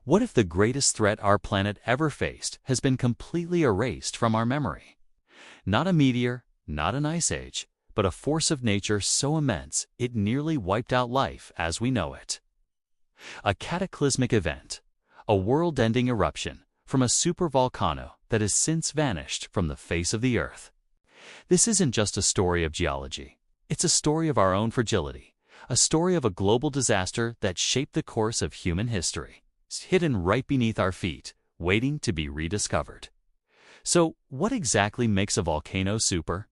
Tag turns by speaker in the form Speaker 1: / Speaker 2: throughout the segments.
Speaker 1: What if the greatest threat our planet ever faced has been completely erased from our memory? Not a meteor, not an ice age, but a force of nature so immense it nearly wiped out life as we know it. A cataclysmic event, a world-ending eruption from a supervolcano that has since vanished from the face of the Earth. This isn't just a story of geology. It's a story of our own fragility, a story of a global disaster that shaped the course of human history, hidden right beneath our feet, waiting to be rediscovered. So, what exactly makes a volcano super?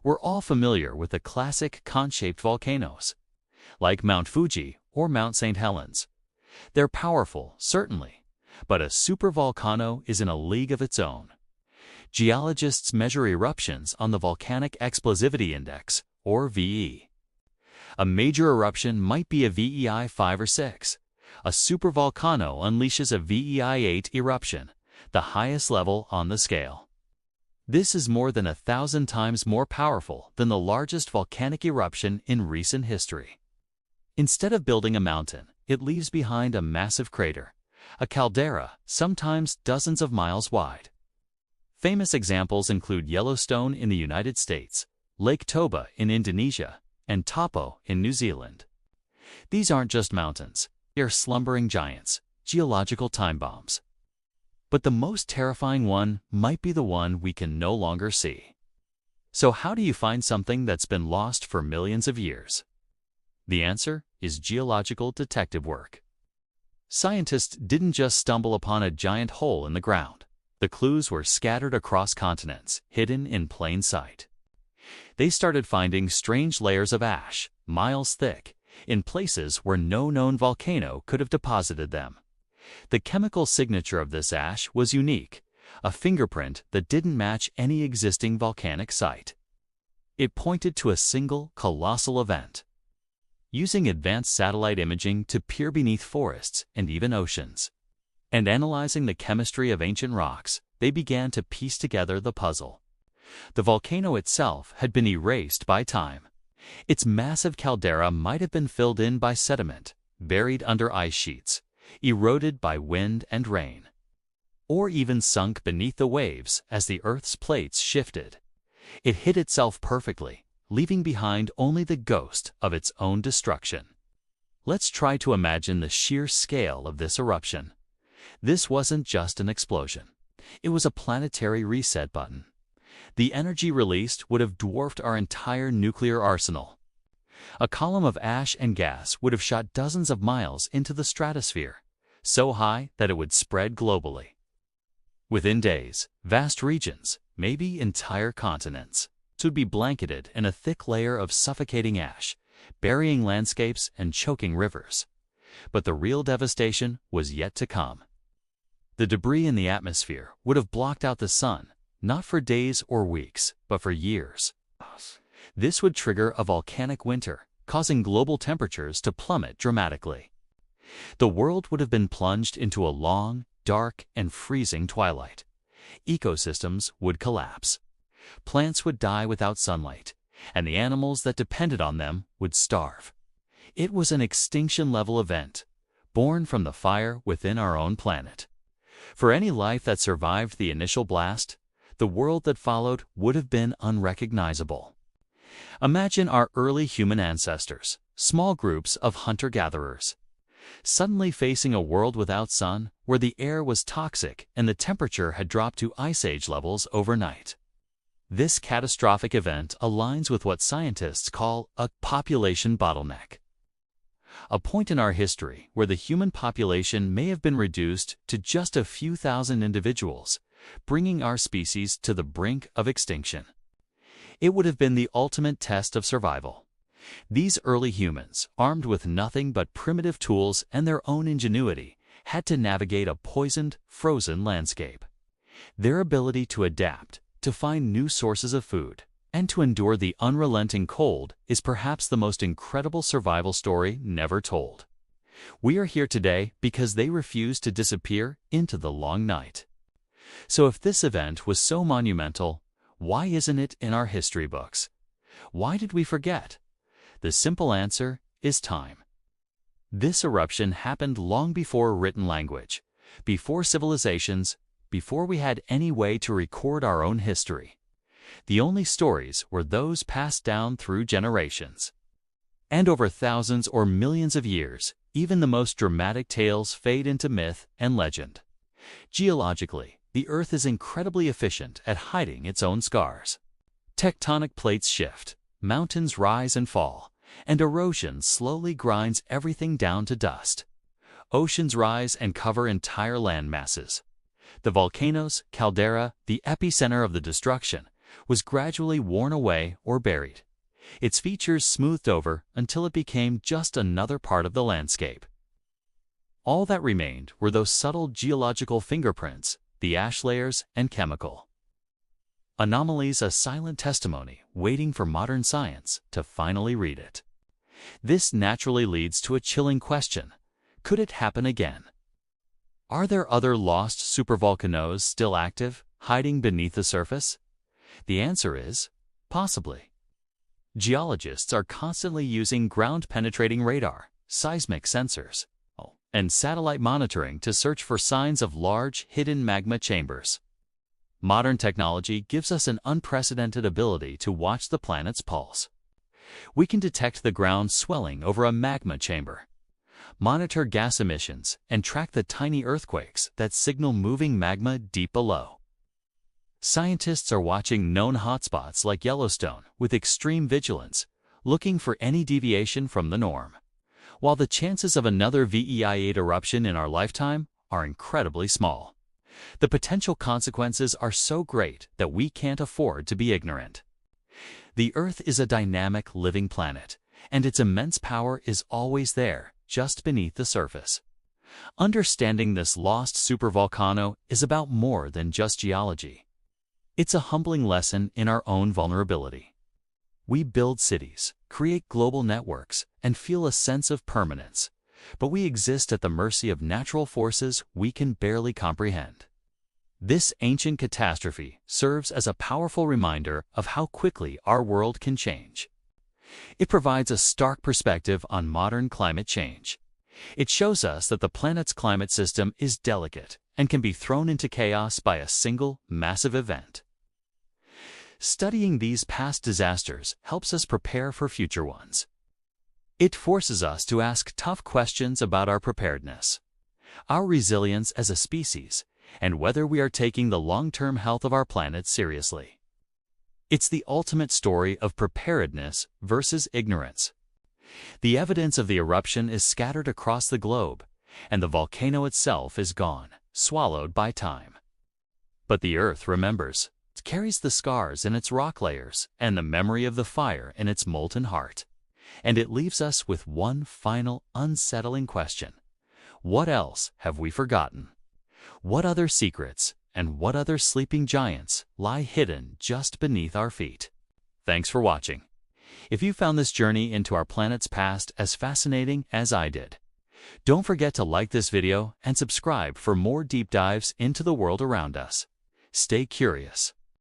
Speaker 1: We're all familiar with the classic cone-shaped volcanoes, like Mount Fuji or Mount St. Helens. They're powerful, certainly, but a supervolcano is in a league of its own. Geologists measure eruptions on the Volcanic Explosivity Index, or VE. A major eruption might be a VEI 5 or 6. A supervolcano unleashes a VEI 8 eruption, the highest level on the scale. This is more than 1,000 times more powerful than the largest volcanic eruption in recent history. Instead of building a mountain, it leaves behind a massive crater, a caldera, sometimes dozens of miles wide. Famous examples include Yellowstone in the United States, Lake Toba in Indonesia, and Taupo in New Zealand. These aren't just mountains, they're slumbering giants, geological time bombs. But the most terrifying one might be the one we can no longer see. So how do you find something that's been lost for millions of years? The answer is geological detective work. Scientists didn't just stumble upon a giant hole in the ground. The clues were scattered across continents, hidden in plain sight. They started finding strange layers of ash, miles thick, in places where no known volcano could have deposited them. The chemical signature of this ash was unique, a fingerprint that didn't match any existing volcanic site. It pointed to a single colossal event. Using advanced satellite imaging to peer beneath forests and even oceans, and analyzing the chemistry of ancient rocks, they began to piece together the puzzle. The volcano itself had been erased by time. Its massive caldera might have been filled in by sediment, buried under ice sheets, eroded by wind and rain, or even sunk beneath the waves as the Earth's plates shifted. It hid itself perfectly, leaving behind only the ghost of its own destruction. Let's try to imagine the sheer scale of this eruption. This wasn't just an explosion. It was a planetary reset button. The energy released would have dwarfed our entire nuclear arsenal. A column of ash and gas would have shot dozens of miles into the stratosphere, so high that it would spread globally. Within days, vast regions, maybe entire continents, would be blanketed in a thick layer of suffocating ash, burying landscapes and choking rivers. But the real devastation was yet to come. The debris in the atmosphere would have blocked out the sun, not for days or weeks, but for years. This would trigger a volcanic winter, causing global temperatures to plummet dramatically. The world would have been plunged into a long, dark, and freezing twilight. Ecosystems would collapse. Plants would die without sunlight, and the animals that depended on them would starve. It was an extinction-level event, born from the fire within our own planet. For any life that survived the initial blast, the world that followed would have been unrecognizable. Imagine our early human ancestors, small groups of hunter-gatherers, suddenly facing a world without sun, where the air was toxic and the temperature had dropped to ice age levels overnight. This catastrophic event aligns with what scientists call a population bottleneck. A point in our history where the human population may have been reduced to just a few thousand individuals, bringing our species to the brink of extinction. It would have been the ultimate test of survival. These early humans, armed with nothing but primitive tools and their own ingenuity, had to navigate a poisoned, frozen landscape. Their ability to adapt, to find new sources of food, and to endure the unrelenting cold is perhaps the most incredible survival story never told. We are here today because they refused to disappear into the long night. So if this event was so monumental, why isn't it in our history books? Why did we forget? The simple answer is time. This eruption happened long before written language, Before civilizations, before we had any way to record our own history. The only stories were those passed down through generations. And over thousands or millions of years, even the most dramatic tales fade into myth and legend. Geologically, the Earth is incredibly efficient at hiding its own scars. Tectonic plates shift, mountains rise and fall, and erosion slowly grinds everything down to dust. Oceans rise and cover entire land masses. The volcanoes, caldera, the epicenter of the destruction, was gradually worn away or buried. Its features smoothed over until it became just another part of the landscape. All that remained were those subtle geological fingerprints, the ash layers and chemical anomalies, a silent testimony waiting for modern science to finally read it. This naturally leads to a chilling question. Could it happen again? Are there other lost supervolcanoes still active, hiding beneath the surface? The answer is, possibly. Geologists are constantly using ground-penetrating radar, seismic sensors, and satellite monitoring to search for signs of large, hidden magma chambers. Modern technology gives us an unprecedented ability to watch the planet's pulse. We can detect the ground swelling over a magma chamber, monitor gas emissions, and track the tiny earthquakes that signal moving magma deep below. Scientists are watching known hotspots like Yellowstone with extreme vigilance, looking for any deviation from the norm. While the chances of another VEI8 eruption in our lifetime are incredibly small, the potential consequences are so great that we can't afford to be ignorant. The Earth is a dynamic, living planet, and its immense power is always there, just beneath the surface. Understanding this lost supervolcano is about more than just geology. It's a humbling lesson in our own vulnerability. We build cities, create global networks, and feel a sense of permanence, but we exist at the mercy of natural forces we can barely comprehend. This ancient catastrophe serves as a powerful reminder of how quickly our world can change. It provides a stark perspective on modern climate change. It shows us that the planet's climate system is delicate and can be thrown into chaos by a single, massive event. Studying these past disasters helps us prepare for future ones. It forces us to ask tough questions about our preparedness, our resilience as a species, and whether we are taking the long-term health of our planet seriously. It's the ultimate story of preparedness versus ignorance. The evidence of the eruption is scattered across the globe, and the volcano itself is gone, swallowed by time. But the Earth remembers. It carries the scars in its rock layers and the memory of the fire in its molten heart. And it leaves us with one final, unsettling question. What else have we forgotten? What other secrets and what other sleeping giants lie hidden just beneath our feet? Thanks for watching. If you found this journey into our planet's past as fascinating as I did, don't forget to like this video and subscribe for more deep dives into the world around us. Stay curious.